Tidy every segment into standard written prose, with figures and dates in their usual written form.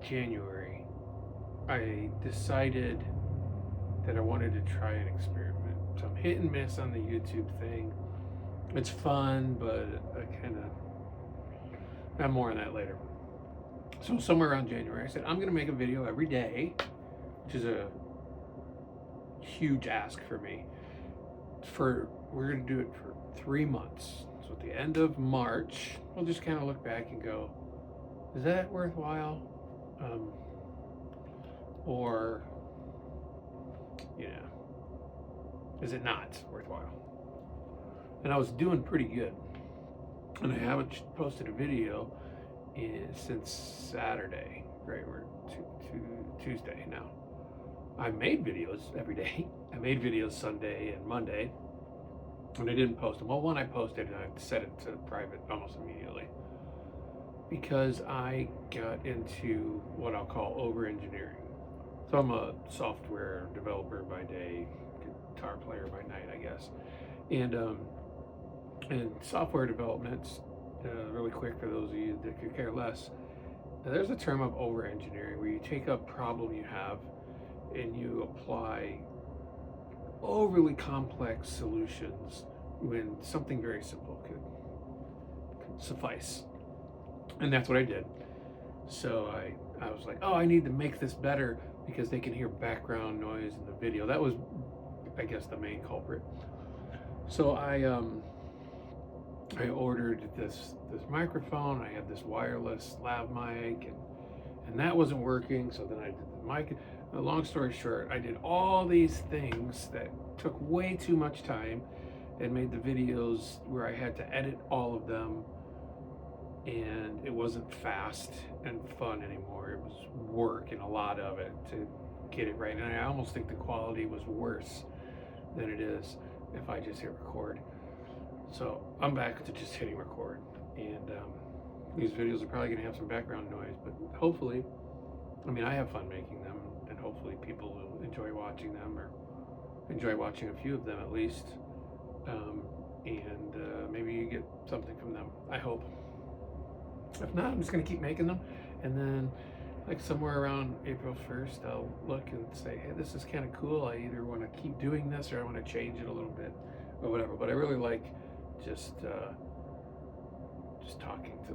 January, I decided that I wanted to try an experiment. So I'm hit and miss on the YouTube thing. It's fun, but I kind of have more on that later. So somewhere around January, I said I'm gonna make a video every day, which is a huge ask for me. We're gonna do it for 3 months. So at the end of March, we'll just kind of look back and go, is that worthwhile? Or, you know, is it not worthwhile? And I was doing pretty good. And I haven't posted a video since Saturday, right? We're Tuesday now. I made videos every day. I made videos Sunday and Monday, and I didn't post them. Well, one I posted and I set it to private almost immediately because I got into what I'll call over-engineering. So I'm a software developer by day, guitar player by night, I guess. And software development's really quick for those of you that could care less. There's a term of over-engineering where you take a problem you have and you apply overly complex solutions when something very simple could suffice. And that's what I did. So I was like, oh, I need to make this better because they can hear background noise in the video. That was, I guess, the main culprit. So I ordered this microphone. I had this wireless lav mic, and that wasn't working. So then I did the mic. Long story short, I did all these things that took way too much time and made the videos where I had to edit all of them, and it wasn't fast and fun anymore. It was work and a lot of it to get it right. And I almost think the quality was worse than it is if I just hit record. So I'm back to just hitting record, and these videos are probably going to have some background noise, but hopefully, I mean, I have fun making them, and hopefully people will enjoy watching them, or enjoy watching a few of them at least, and maybe you get something from them. I hope. If not, I'm just going to keep making them, and then like somewhere around April 1st, I'll look and say, hey, this is kind of cool. I either want to keep doing this or I want to change it a little bit or whatever. But I really like just talking to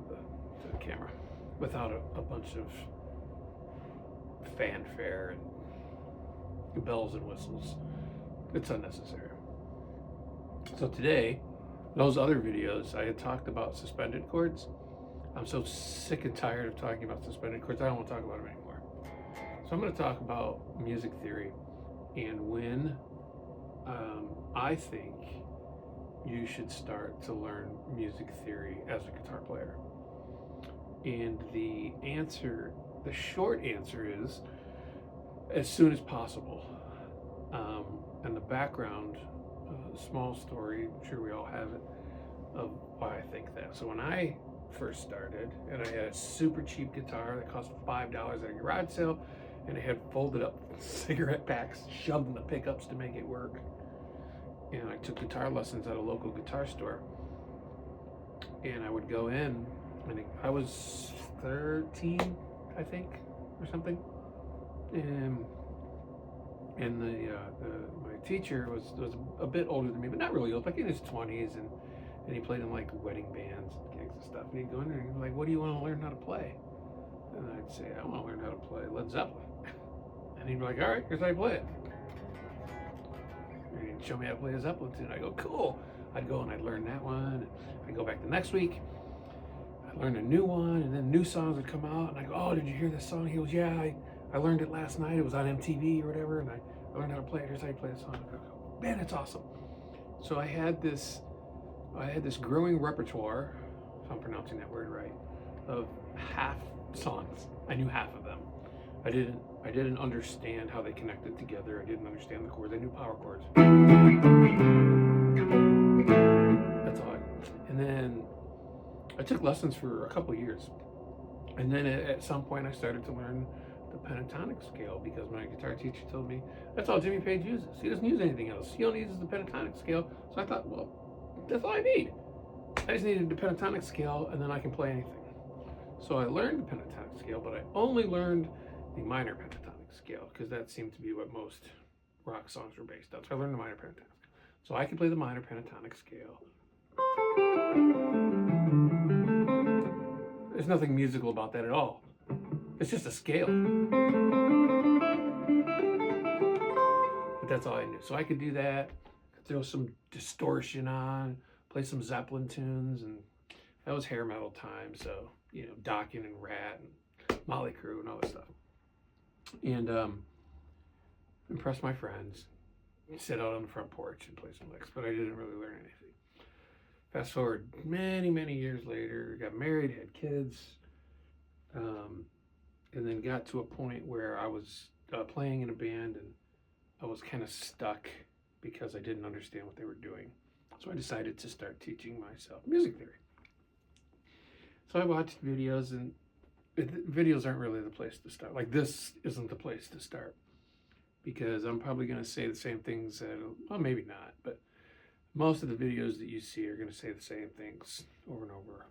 the camera without a bunch of fanfare and bells and whistles. It's unnecessary. So today, those other videos, I had talked about suspended chords. I'm so sick and tired of talking about suspended chords. I don't want to talk about them anymore. So I'm going to talk about music theory and when I think you should start to learn music theory as a guitar player. And the short answer is as soon as possible. And the background, small story, I'm sure we all have it, of why I think that. So when I first started, and I had a super cheap guitar that cost $5 at a garage sale, and it had folded up cigarette packs shoved in the pickups to make it work. And I took guitar lessons at a local guitar store, and I would go in, and I was 13, I think, or something, and my teacher was a bit older than me, but not really old, like in his 20s, and he played in like wedding bands and gigs and stuff. And he'd go in there and he'd be like, what do you want to learn how to play? And I'd say, I want to learn how to play Led Zeppelin. And he'd be like, all right, here's how you play it. And he'd show me how to play a Zeppelin tune. I'd go, cool. I'd go and I'd learn that one. I'd go back the next week. I'd learn a new one, and then new songs would come out. And I go, oh, did you hear this song? He goes, yeah, I learned it last night. It was on MTV or whatever. And I learned how to play it. Here's how you play the song. I go, man, it's awesome. So I had this growing repertoire, if I'm pronouncing that word right, of half songs. I knew half of them. I didn't understand how they connected together. I didn't understand the chords. I knew power chords. That's all. And then I took lessons for a couple years. And then at some point I started to learn the pentatonic scale because my guitar teacher told me that's all Jimmy Page uses. He doesn't use anything else. He only uses the pentatonic scale. So I thought, well, that's all I need. I just needed the pentatonic scale, and then I can play anything. So I learned the pentatonic scale, but I only learned the minor pentatonic scale because that seemed to be what most rock songs were based on. So I learned the minor pentatonic scale. So I can play the minor pentatonic scale. There's nothing musical about that at all. It's just a scale. But that's all I knew. So I could do that, throw some distortion on, play some Zeppelin tunes, and that was hair metal time. So, you know, Dokken and Rat and Motley Crue and all that stuff. And impress my friends, sit out on the front porch and play some licks, but I didn't really learn anything. Fast forward many, many years later, got married, had kids, and then got to a point where I was playing in a band and I was kind of stuck because I didn't understand what they were doing. So I decided to start teaching myself music theory. So I watched videos, and videos aren't really the place to start. Like, this isn't the place to start because I'm probably going to say the same things that, well, maybe not, but most of the videos that you see are going to say the same things over and over.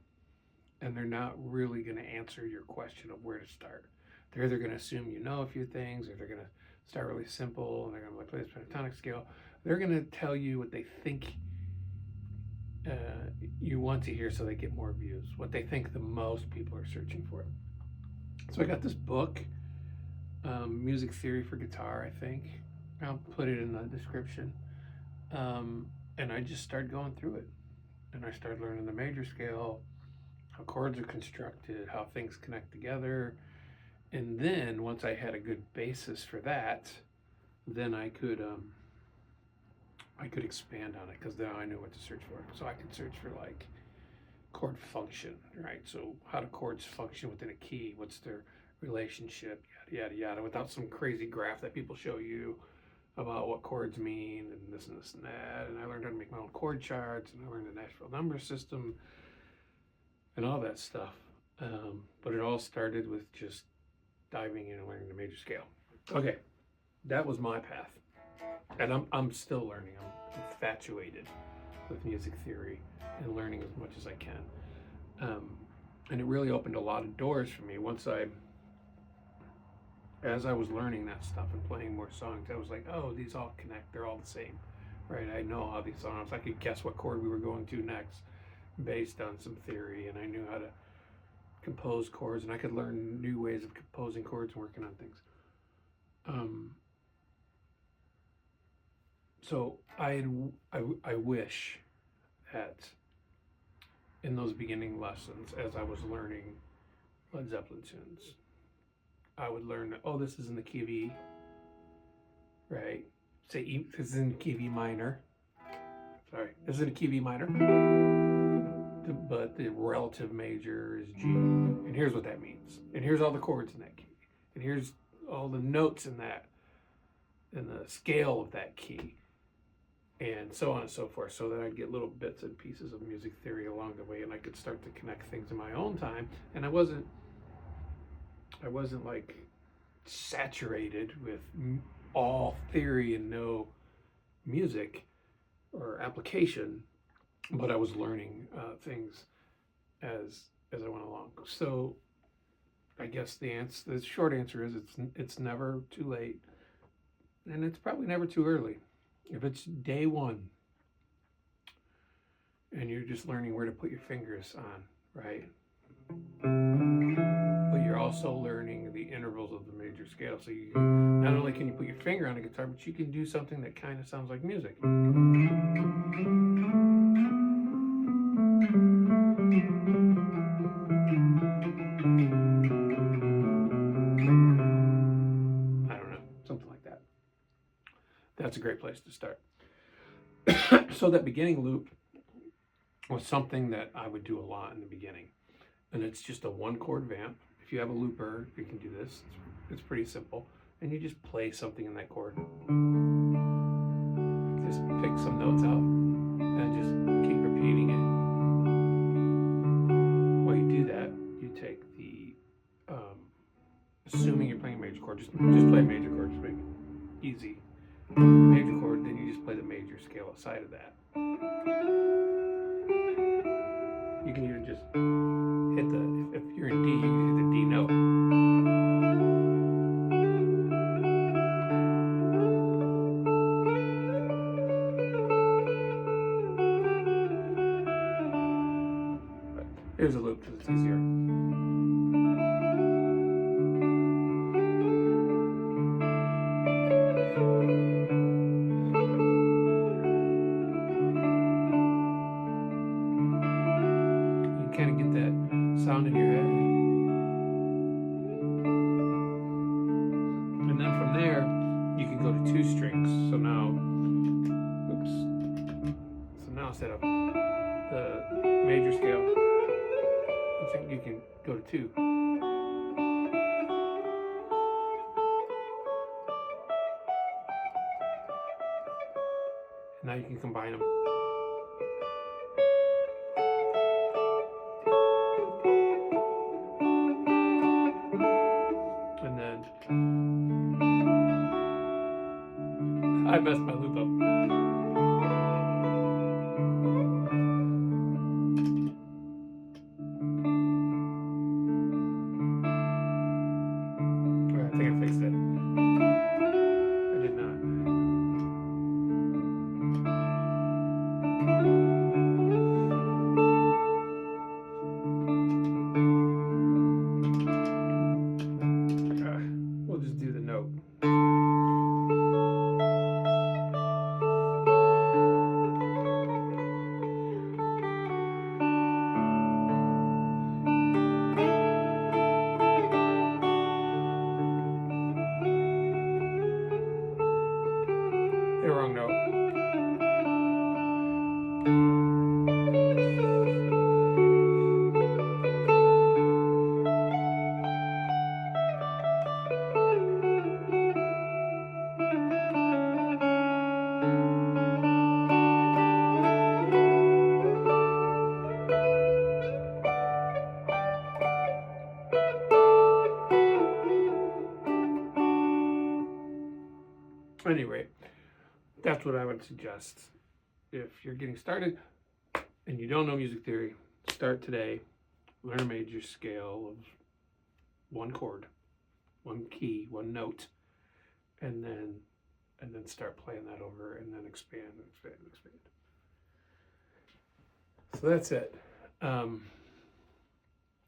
And they're not really going to answer your question of where to start. They're either going to assume you know a few things, or they're going to start really simple and they're going to play this pentatonic scale. They're going to tell you what they think you want to hear so they get more views, what they think the most people are searching for. So I got this book, Music Theory for Guitar, I think. I'll put it in the description. And I just started going through it. And I started learning the major scale, how chords are constructed, how things connect together. And then once I had a good basis for that, then I could expand on it, because now I knew what to search for. So I could search for like chord function, right? So how do chords function within a key? What's their relationship? Yada, yada, yada, without some crazy graph that people show you about what chords mean and this and this and that. And I learned how to make my own chord charts, and I learned the Nashville number system and all that stuff. But it all started with just diving in and learning the major scale. Okay, that was my path. And I'm still learning. I'm infatuated with music theory and learning as much as I can. And it really opened a lot of doors for me as I was learning that stuff and playing more songs. I was like, oh, these all connect. They're all the same, right? I know how these songs, I could guess what chord we were going to next based on some theory, and I knew how to compose chords, and I could learn new ways of composing chords and working on things. So I wish that in those beginning lessons, as I was learning Led Zeppelin tunes, I would learn, oh, this is in the key of E, right? Say E, this is in key of E minor. Sorry, this is in a key of E minor, but the relative major is G. And here's what that means. And here's all the chords in that key. And here's all the notes in that, and the scale of that key, and so on and so forth, so that I'd get little bits and pieces of music theory along the way, and I could start to connect things in my own time. And I wasn't like saturated with all theory and no music or application, but I was learning things as I went along. So I guess the short answer is it's never too late, and it's probably never too early. If it's day one and you're just learning where to put your fingers on, right? But you're also learning the intervals of the major scale. So you not only can you put your finger on a guitar, but you can do something that kind of sounds like music. I don't know, something like that. That's a great place to start. So that beginning loop was something that I would do a lot in the beginning. And it's just a one chord vamp. If you have a looper, you can do this. It's pretty simple. And you just play something in that chord. Just pick some notes out and just keep repeating it. While you do that, you take the, assuming you're playing a major chord, just play a major chord, just make it easy. Major chord, then you just play the major scale outside of that. You can even just hit if you're in D, you can hit the D note. But here's a loop because it's easier. You kind of get that sound in your head. And then from there, you can go to 2 strings. So now, oops. So now instead of the major scale, you can go to 2. And now you can combine them. And then I messed my loop up. I think I fixed it. I did not. We'll just do the note. The wrong note. Anyway, that's what I would suggest. If you're getting started and you don't know music theory, start today. Learn a major scale of 1 chord, 1 key, 1 note, and then start playing that over, and then expand and expand and expand. So that's it.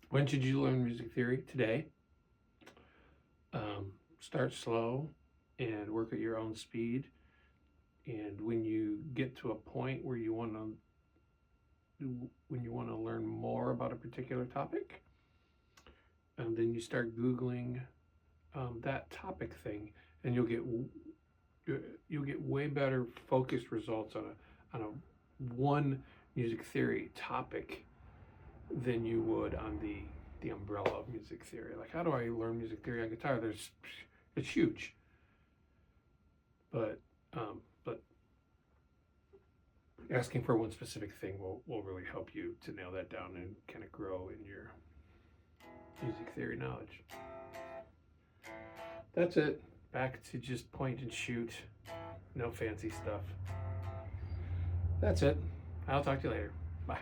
When should you learn music theory? Today. Start slow and work at your own speed. And when you get to a point where you want to learn more about a particular topic, then you start Googling that topic thing, and you'll get way better focused results on a one music theory topic than you would on the umbrella of music theory. Like, how do I learn music theory on guitar? It's huge, but asking for one specific thing will really help you to nail that down and kind of grow in your music theory knowledge. That's it. Back to just point and shoot. No fancy stuff. That's it. I'll talk to you later. Bye.